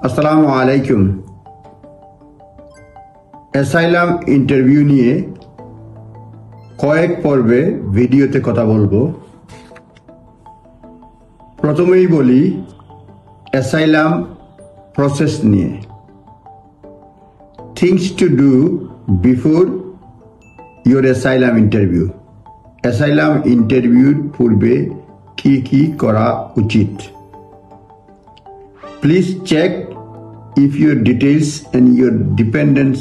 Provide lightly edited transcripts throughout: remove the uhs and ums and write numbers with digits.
আসসালামু আলাইকুম। Asylum interview নিয়ে কয়েক পর্বে ভিডিওতে কথা বলবো। প্রথমেই বলি অ্যাসাইলাম প্রসেস নিয়ে। Things to do before your asylum interview. Asylum ইন্টারভিউর পূর্বে কি কি করা উচিত। Please check if your details and your dependents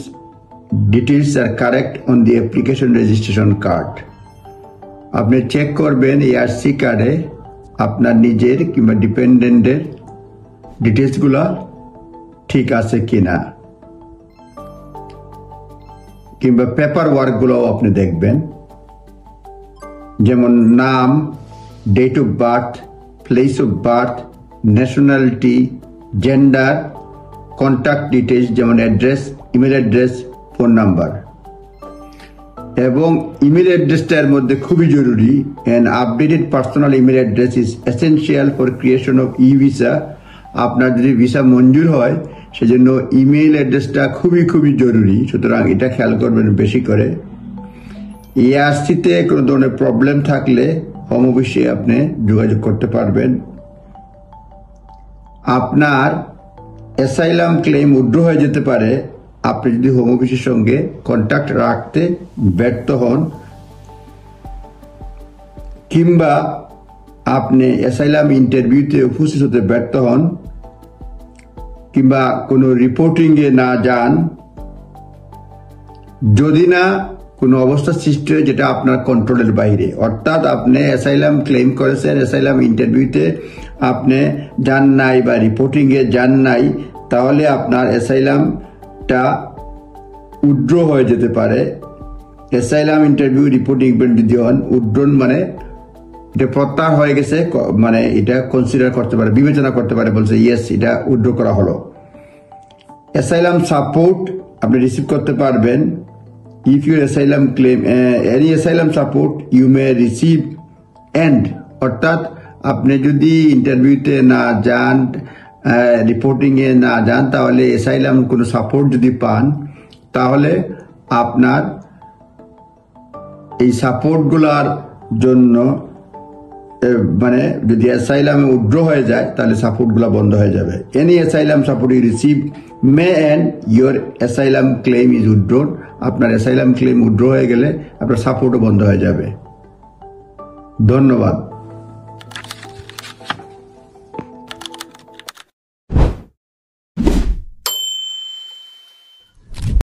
details are correct on the application registration card. আপনি চেক করবেন এআরসি কার্ডে আপনার নিজের কিংবা ডিপেন্ডেন্টের ডিটেলসগুলো ঠিক আছে কিনা, কিংবা পেপার ওয়ার্কগুলো আপনি দেখবেন, যেমন নাম, date of birth, place of birth, nationality, gender, contact details যেমন address, email address, phone number. এবং ইমেল অ্যাড্রেসটা এর মধ্যে খুবই জরুরি। An updated personal email address is essential for creation of e visa. আপনার যদি ভিসা মঞ্জুর হয় সেজন্য ইমেল অ্যাড্রেসটা খুবই জরুরি, সুতরাং এটা খেয়াল করবেন বেশি করে। এআরসিতে কোনো ধরনের প্রবলেম থাকলে হোম অফিসে আপনি যোগাযোগ করতে পারবেন। আপনার অ্যাসাইলাম ক্লেম উইথড্র হয়ে যেতে পারে আপনি যদি হোম অফিসের সঙ্গে কন্ট্যাক্ট রাখতে ব্যর্থ হন, কিংবা আপনি অ্যাসাইলাম ইন্টারভিউতে উপস্থিত হতে ব্যর্থ হন, কিংবা কোনো রিপোর্টিংয়ে না যান, যদি না কোনো অবস্থা সৃষ্টি হয় যেটা আপনার কন্ট্রোলের বাইরে। অর্থাৎ আপনি অ্যাসাইলাম ক্লেম করেছেন, অ্যাসাইলাম ইন্টারভিউতে আপনি যান নাই বা রিপোর্টিংয়ে যান নাই, তাহলে আপনার অ্যাসাইলামটা উইথড্র হয়ে যেতে পারে। অ্যাসাইলাম ইন্টারভিউ রিপোর্টিং যদি হন, উইথড্রন মানে এটা প্রত্যাহার হয়ে গেছে, মানে এটা কনসিডার করতে পারে, বিবেচনা করতে পারে, বলছে ইয়েস এটা উইথড্র করা হলো। অ্যাসাইলাম সাপোর্ট আপনি রিসিভ করতে পারবেন। If your asylum claim any asylum support you may receive and অর্থাৎ আপনি যদি ইন্টারভিউতে না যান, রিপোর্টিংয়ে না যান, তাহলে অ্যাসাইলাম কোনো সাপোর্ট যদি পান, তাহলে আপনার এই সাপোর্টগুলোর জন্য মানে যদি অ্যাসাইলামে উইথড্র হয়ে যায় তাহলে সাপোর্টগুলো বন্ধ হয়ে যাবে। Any asylum support you receive may end your asylum claim is withdrawn. আপনার অ্যাসাইলাম ক্লেম উইথড্র হয়ে গেলে আপনার সাপোর্টও বন্ধ হয়ে যাবে। ধন্যবাদ।